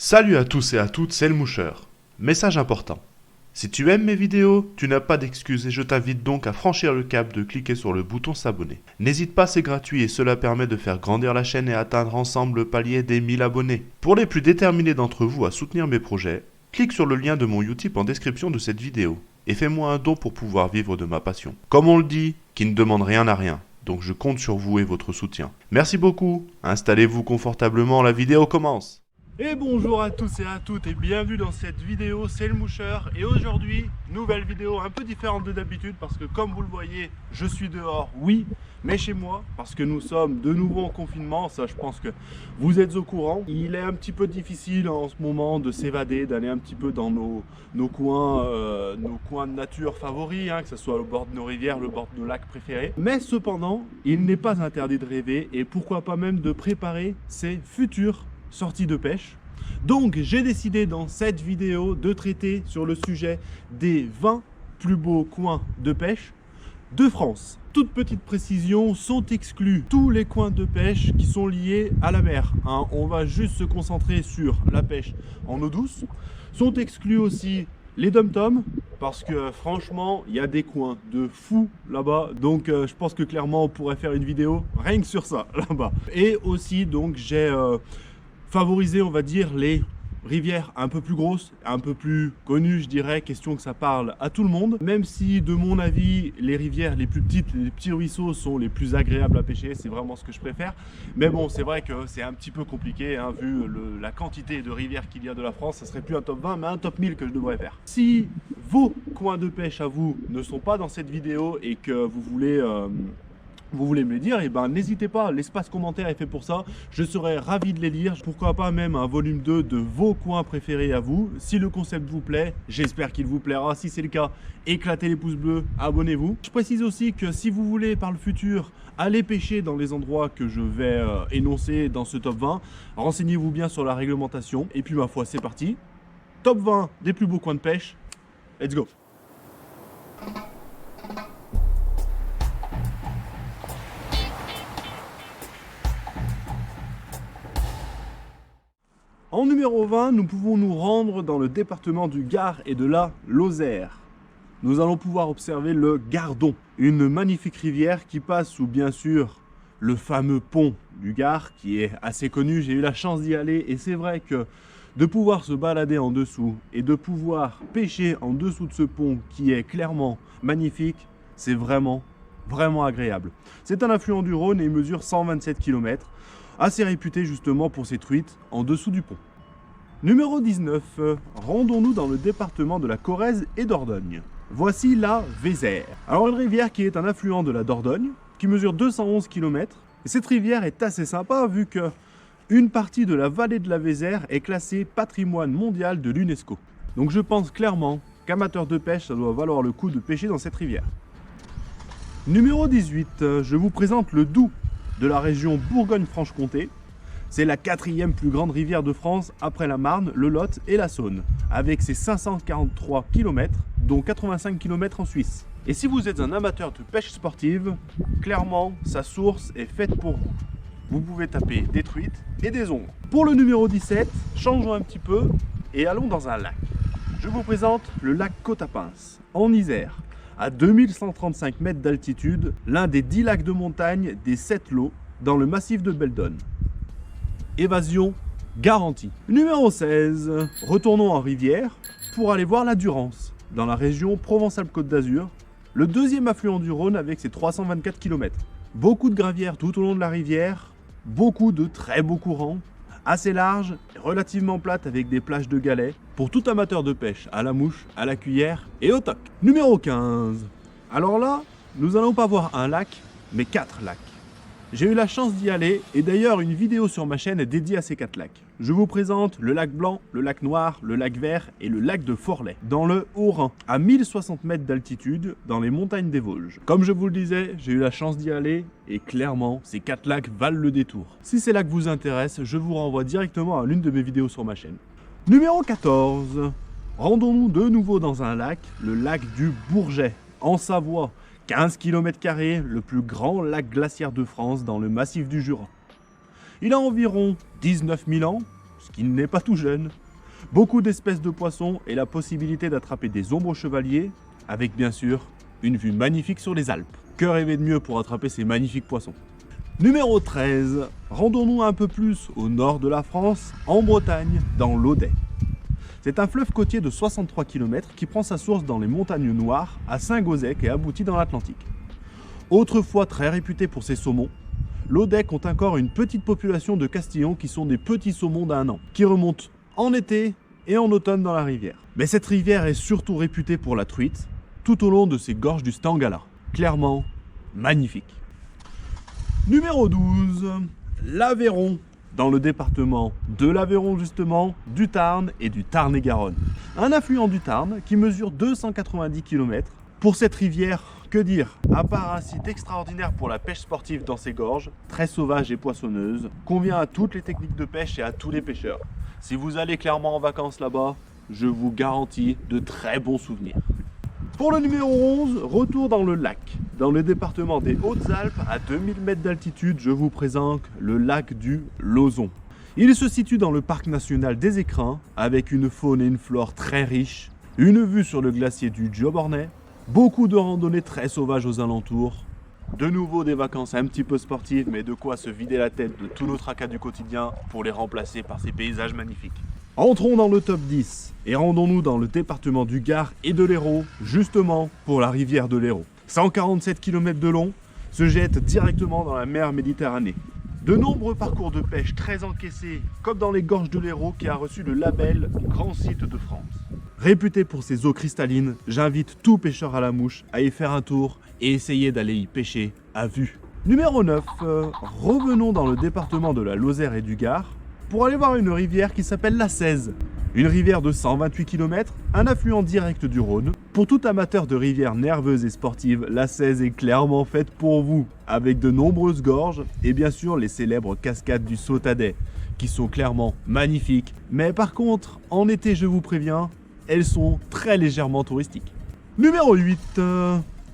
Salut à tous et à toutes, c'est le Moucheur. Message important. Si tu aimes mes vidéos, tu n'as pas d'excuses et je t'invite donc à franchir le cap de cliquer sur le bouton s'abonner. N'hésite pas, c'est gratuit et cela permet de faire grandir la chaîne et atteindre ensemble le palier des 1000 abonnés. Pour les plus déterminés d'entre vous à soutenir mes projets, clique sur le lien de mon Utip en description de cette vidéo et fais-moi un don pour pouvoir vivre de ma passion. Comme on le dit, qui ne demande rien n'a rien. Donc je compte sur vous et votre soutien. Merci beaucoup, installez-vous confortablement, la vidéo commence. Et bonjour à tous et à toutes et bienvenue dans cette vidéo, c'est le Moucheur. Et aujourd'hui, nouvelle vidéo un peu différente de d'habitude parce que comme vous le voyez, je suis dehors, oui, mais chez moi, parce que nous sommes de nouveau en confinement, ça je pense que vous êtes au courant. Il est un petit peu difficile en ce moment de s'évader, d'aller un petit peu dans nos coins de nature favoris, que ce soit le bord de nos rivières, le bord de nos lacs préférés. Mais cependant, il n'est pas interdit de rêver et pourquoi pas même de préparer ses futures sortie de pêche. Donc j'ai décidé dans cette vidéo de traiter sur le sujet des 20 plus beaux coins de pêche de France. Toute petite précision, sont exclus tous les coins de pêche qui sont liés à la mer. On va juste se concentrer sur la pêche en eau douce. Sont exclus aussi les dom-toms, parce que franchement, il y a des coins de fou là-bas. Donc je pense que clairement on pourrait faire une vidéo rien que sur ça là-bas. Et aussi donc j'ai favoriser, on va dire, les rivières un peu plus grosses, un peu plus connues, je dirais, question que ça parle à tout le monde. Même si, de mon avis, les rivières les plus petites, les petits ruisseaux sont les plus agréables à pêcher, c'est vraiment ce que je préfère. Mais bon, c'est vrai que c'est un petit peu compliqué, vu la quantité de rivières qu'il y a de la France, ça serait plus un top 20, mais un top 1000 que je devrais faire. Si vos coins de pêche à vous ne sont pas dans cette vidéo et que vous voulez me le dire, et ben n'hésitez pas, l'espace commentaire est fait pour ça, je serais ravi de les lire, pourquoi pas même un volume 2 de vos coins préférés à vous. Si le concept vous plaît, j'espère qu'il vous plaira, si c'est le cas, éclatez les pouces bleus, abonnez-vous. Je précise aussi que si vous voulez par le futur aller pêcher dans les endroits que je vais énoncer dans ce top 20, renseignez-vous bien sur la réglementation, et puis ma foi c'est parti, top 20 des plus beaux coins de pêche, let's go. En numéro 20, nous pouvons nous rendre dans le département du Gard et de la Lozère. Nous allons pouvoir observer le Gardon, une magnifique rivière qui passe sous bien sûr le fameux pont du Gard qui est assez connu. J'ai eu la chance d'y aller et c'est vrai que de pouvoir se balader en dessous et de pouvoir pêcher en dessous de ce pont qui est clairement magnifique, c'est vraiment agréable. C'est un affluent du Rhône et il mesure 127 km. Assez réputé justement pour ses truites en dessous du pont. Numéro 19, rendons-nous dans le département de la Corrèze et Dordogne. Voici la Vézère. Alors une rivière qui est un affluent de la Dordogne, qui mesure 211 km. Et cette rivière est assez sympa vu que une partie de la vallée de la Vézère est classée patrimoine mondial de l'UNESCO. Donc je pense clairement qu'amateur de pêche, ça doit valoir le coup de pêcher dans cette rivière. Numéro 18, je vous présente le Doubs, de la région Bourgogne-Franche-Comté. C'est la 4e plus grande rivière de France après la Marne, le Lot et la Saône, avec ses 543 km, dont 85 km en Suisse. Et si vous êtes un amateur de pêche sportive, clairement, sa source est faite pour vous. Vous pouvez taper des truites et des ongles. Pour le numéro 17, changeons un petit peu et allons dans un lac. Je vous présente le lac Côte-à-Pince, en Isère. À 2135 mètres d'altitude, l'un des 10 lacs de montagne des 7 lots dans le massif de Beldonne. Évasion garantie. Numéro 16, retournons en rivière pour aller voir la Durance, dans la région Provence-Alpes-Côte d'Azur, le deuxième affluent du Rhône avec ses 324 km. Beaucoup de gravières tout au long de la rivière, beaucoup de très beaux courants, assez large, relativement plate avec des plages de galets pour tout amateur de pêche à la mouche, à la cuillère et au toc. Numéro 15. Alors là, nous n'allons pas voir un lac, mais 4 lacs. J'ai eu la chance d'y aller et d'ailleurs une vidéo sur ma chaîne est dédiée à ces 4 lacs. Je vous présente le lac Blanc, le lac Noir, le lac Vert et le lac de Forlay, dans le Haut-Rhin, à 1060 mètres d'altitude, dans les montagnes des Vosges. Comme je vous le disais, j'ai eu la chance d'y aller et clairement, ces 4 lacs valent le détour. Si ces lacs vous intéressent, je vous renvoie directement à l'une de mes vidéos sur ma chaîne. Numéro 14. Rendons-nous de nouveau dans un lac, le lac du Bourget, en Savoie. 15 km², le plus grand lac glaciaire de France dans le massif du Jura. Il a environ 19 000 ans, ce qui n'est pas tout jeune. Beaucoup d'espèces de poissons et la possibilité d'attraper des ombres chevaliers, avec bien sûr une vue magnifique sur les Alpes. Que rêver de mieux pour attraper ces magnifiques poissons? Numéro 13, rendons-nous un peu plus au nord de la France, en Bretagne, dans l'Audet. C'est un fleuve côtier de 63 km qui prend sa source dans les montagnes Noires, à Saint-Gozec et aboutit dans l'Atlantique. Autrefois très réputé pour ses saumons, l'Audet compte encore une petite population de castillons qui sont des petits saumons d'1 an, qui remontent en été et en automne dans la rivière. Mais cette rivière est surtout réputée pour la truite, tout au long de ses gorges du Stangala. Clairement, magnifique. Numéro 12, l'Aveyron, dans le département de l'Aveyron justement, du Tarn et du Tarn-et-Garonne. Un affluent du Tarn qui mesure 290 km. Pour cette rivière, que dire? À part un site extraordinaire pour la pêche sportive dans ses gorges, très sauvage et poissonneuse, convient à toutes les techniques de pêche et à tous les pêcheurs. Si vous allez clairement en vacances là-bas, je vous garantis de très bons souvenirs. Pour le numéro 11, retour dans le lac. Dans le département des Hautes-Alpes, à 2000 mètres d'altitude, je vous présente le lac du Lauzon. Il se situe dans le parc national des Écrins, avec une faune et une flore très riches, une vue sur le glacier du Diobornais, beaucoup de randonnées très sauvages aux alentours, de nouveau des vacances un petit peu sportives, mais de quoi se vider la tête de tous nos tracas du quotidien pour les remplacer par ces paysages magnifiques. Entrons dans le top 10 et rendons-nous dans le département du Gard et de l'Hérault, justement pour la rivière de l'Hérault. 147 km de long, se jette directement dans la mer Méditerranée. De nombreux parcours de pêche très encaissés, comme dans les gorges de l'Hérault qui a reçu le label Grand Site de France. Réputé pour ses eaux cristallines, j'invite tout pêcheur à la mouche à y faire un tour et essayer d'aller y pêcher à vue. Numéro 9, revenons dans le département de la Lozère et du Gard pour aller voir une rivière qui s'appelle la Cèze. Une rivière de 128 km, un affluent direct du Rhône. Pour tout amateur de rivières nerveuses et sportives, la Cèze est clairement faite pour vous, avec de nombreuses gorges et bien sûr les célèbres cascades du Sautadet, qui sont clairement magnifiques. Mais par contre, en été, je vous préviens, elles sont très légèrement touristiques. Numéro 8,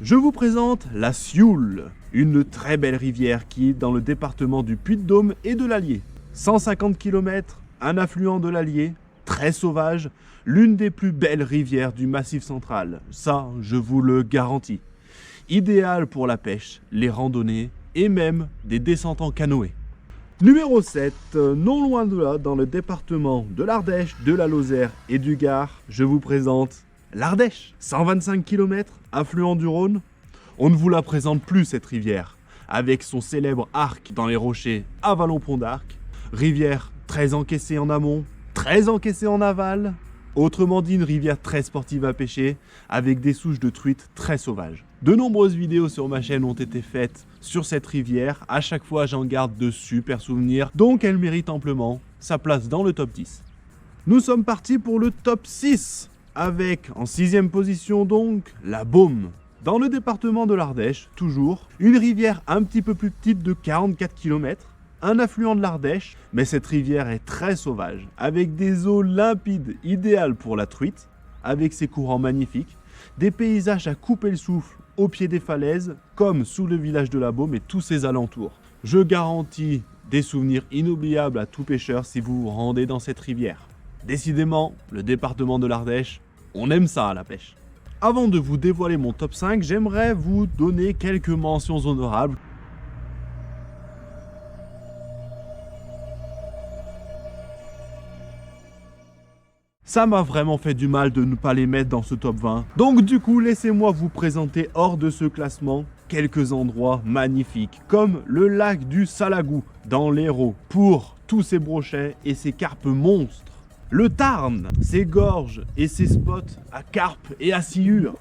je vous présente la Sioule, une très belle rivière qui est dans le département du Puy-de-Dôme et de l'Allier. 150 km, un affluent de l'Allier, très sauvage, l'une des plus belles rivières du Massif central. Ça, je vous le garantis. Idéal pour la pêche, les randonnées et même des descentes en canoë. Numéro 7, non loin de là, dans le département de l'Ardèche, de la Lozère et du Gard, je vous présente l'Ardèche. 125 km, affluent du Rhône. On ne vous la présente plus cette rivière, avec son célèbre arc dans les rochers à Vallon-Pont d'Arc. Rivière très encaissée en amont, très encaissée en aval. Autrement dit, une rivière très sportive à pêcher, avec des souches de truites très sauvages. De nombreuses vidéos sur ma chaîne ont été faites sur cette rivière. À chaque fois, j'en garde de super souvenirs, donc elle mérite amplement sa place dans le top 10. Nous sommes partis pour le top 6, avec en 6e position donc la Baume. Dans le département de l'Ardèche, toujours, une rivière un petit peu plus petite de 44 km, un affluent de l'Ardèche, mais cette rivière est très sauvage, avec des eaux limpides idéales pour la truite, avec ses courants magnifiques, des paysages à couper le souffle au pied des falaises, comme sous le village de la Baume et tous ses alentours. Je garantis des souvenirs inoubliables à tout pêcheur si vous vous rendez dans cette rivière. Décidément, le département de l'Ardèche, on aime ça à la pêche. Avant de vous dévoiler mon top 5, j'aimerais vous donner quelques mentions honorables. Ça m'a vraiment fait du mal de ne pas les mettre dans ce top 20. Donc du coup, laissez-moi vous présenter hors de ce classement quelques endroits magnifiques, comme le lac du Salagou dans l'Hérault, pour tous ses brochets et ses carpes monstres. Le Tarn, ses gorges et ses spots à carpes et à sciure.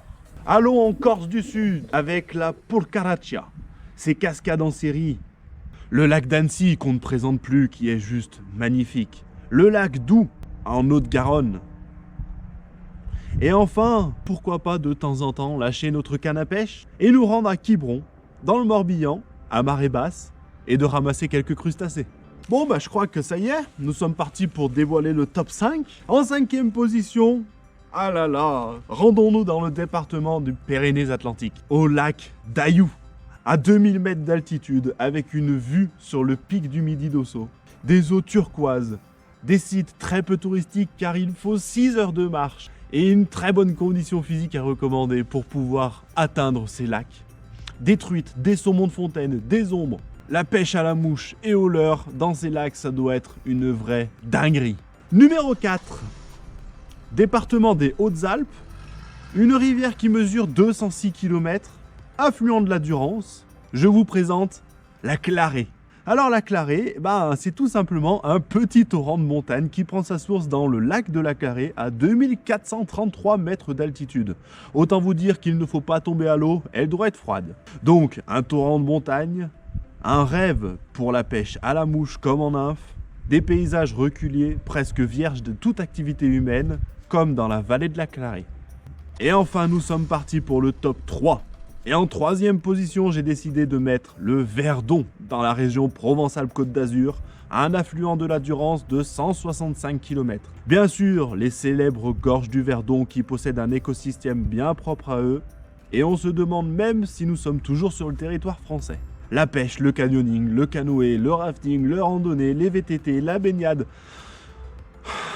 Allons en Corse du Sud avec la Porcaraccia, ses cascades en série. Le lac d'Annecy qu'on ne présente plus, qui est juste magnifique. Le lac Doubs en Haute-Garonne. Et enfin, pourquoi pas de temps en temps lâcher notre canne à pêche et nous rendre à Quiberon, dans le Morbihan, à marée basse, et de ramasser quelques crustacés. Bon bah je crois que ça y est, nous sommes partis pour dévoiler le top 5. En 5e position, ah là là, rendons-nous dans le département du Pyrénées-Atlantiques, au lac d'Ayoux, à 2000 mètres d'altitude, avec une vue sur le pic du Midi d'Ossau. Des eaux turquoises, Des sites très peu touristiques car il faut 6 heures de marche et une très bonne condition physique à recommander pour pouvoir atteindre ces lacs. Des truites, des saumons de fontaine, des ombres, la pêche à la mouche et au leurre dans ces lacs, ça doit être une vraie dinguerie. Numéro 4, département des Hautes-Alpes, une rivière qui mesure 206 km, affluent de la Durance. Je vous présente la Clarée. Alors la Clarée, c'est tout simplement un petit torrent de montagne qui prend sa source dans le lac de la Clarée à 2433 mètres d'altitude. Autant vous dire qu'il ne faut pas tomber à l'eau, elle doit être froide. Donc un torrent de montagne, un rêve pour la pêche à la mouche comme en nymphe, des paysages reculés, presque vierges de toute activité humaine, comme dans la vallée de la Clarée. Et enfin, nous sommes partis pour le top 3. Et en troisième position, j'ai décidé de mettre le Verdon, dans la région Provence-Alpes-Côte d'Azur, à un affluent de la Durance de 165 km. Bien sûr, les célèbres gorges du Verdon qui possèdent un écosystème bien propre à eux, et on se demande même si nous sommes toujours sur le territoire français. La pêche, le canyoning, le canoë, le rafting, le randonnée, les VTT, la baignade.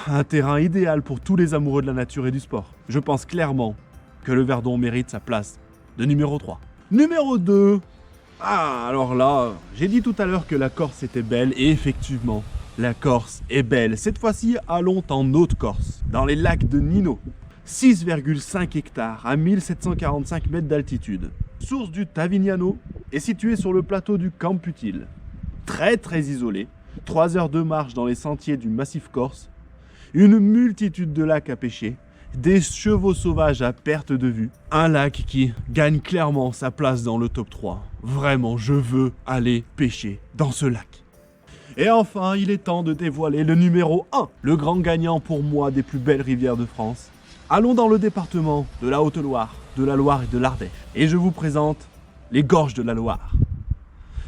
Un terrain idéal pour tous les amoureux de la nature et du sport. Je pense clairement que le Verdon mérite sa place de numéro 3. Numéro 2. Alors là, j'ai dit tout à l'heure que la Corse était belle et effectivement, la Corse est belle. Cette fois-ci, allons en Haute-Corse, dans les lacs de Nino. 6,5 hectares à 1745 mètres d'altitude. Source du Tavignano est située sur le plateau du Camputil. Très isolé, 3 heures de marche dans les sentiers du massif corse, une multitude de lacs à pêcher, des chevaux sauvages à perte de vue, un lac qui gagne clairement sa place dans le top 3. Vraiment, je veux aller pêcher dans ce lac. Et enfin, il est temps de dévoiler le numéro 1, le grand gagnant pour moi des plus belles rivières de France. Allons dans le département de la Haute-Loire, de la Loire et de l'Ardèche. Et je vous présente les gorges de la Loire.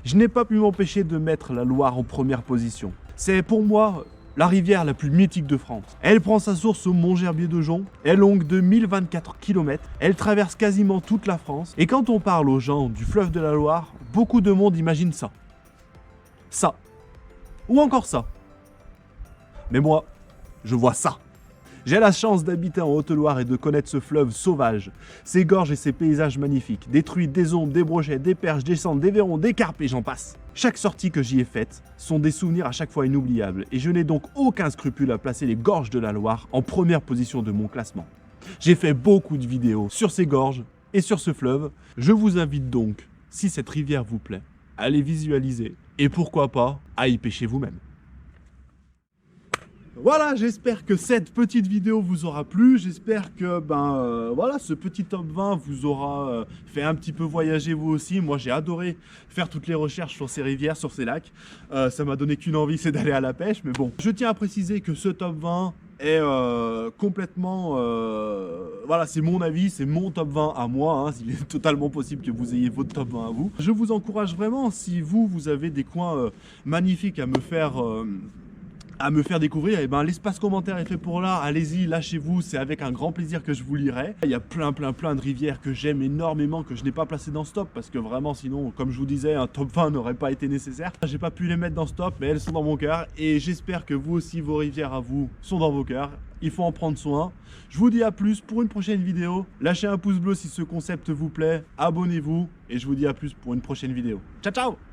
Je n'ai pas pu m'empêcher de mettre la Loire en première position. C'est pour moi la rivière la plus mythique de France. Elle prend sa source au Mont-Gerbier-de-Jonc, elle est longue de 1024 km, elle traverse quasiment toute la France. Et quand on parle aux gens du fleuve de la Loire, beaucoup de monde imagine ça. Ça. Ou encore ça. Mais moi, je vois ça. J'ai la chance d'habiter en Haute-Loire et de connaître ce fleuve sauvage, ses gorges et ses paysages magnifiques, des truites, des ombres, des brochets, des perches, des sandres, des vairons, des carpes et j'en passe. Chaque sortie que j'y ai faite sont des souvenirs à chaque fois inoubliables et je n'ai donc aucun scrupule à placer les gorges de la Loire en première position de mon classement. J'ai fait beaucoup de vidéos sur ces gorges et sur ce fleuve. Je vous invite donc, si cette rivière vous plaît, à les visualiser et pourquoi pas à y pêcher vous-même. Voilà, j'espère que cette petite vidéo vous aura plu, j'espère que voilà, ce petit top 20 vous aura fait un petit peu voyager vous aussi. Moi j'ai adoré faire toutes les recherches sur ces rivières, sur ces lacs, ça m'a donné qu'une envie, c'est d'aller à la pêche, mais bon. Je tiens à préciser que ce top 20 est complètement, voilà, c'est mon avis, c'est mon top 20 à moi, hein. Il est totalement possible que vous ayez votre top 20 à vous. Je vous encourage vraiment, si vous avez des coins magnifiques à me faire découvrir, et l'espace commentaire est fait pour là, allez-y, lâchez-vous, c'est avec un grand plaisir que je vous lirai. Il y a plein de rivières que j'aime énormément, que je n'ai pas placées dans ce top, parce que vraiment sinon, comme je vous disais, un top 20 n'aurait pas été nécessaire. J'ai pas pu les mettre dans ce top, mais elles sont dans mon cœur, et j'espère que vous aussi, vos rivières à vous sont dans vos cœurs. Il faut en prendre soin. Je vous dis à plus pour une prochaine vidéo. Lâchez un pouce bleu si ce concept vous plaît, abonnez-vous, et je vous dis à plus pour une prochaine vidéo. Ciao ciao!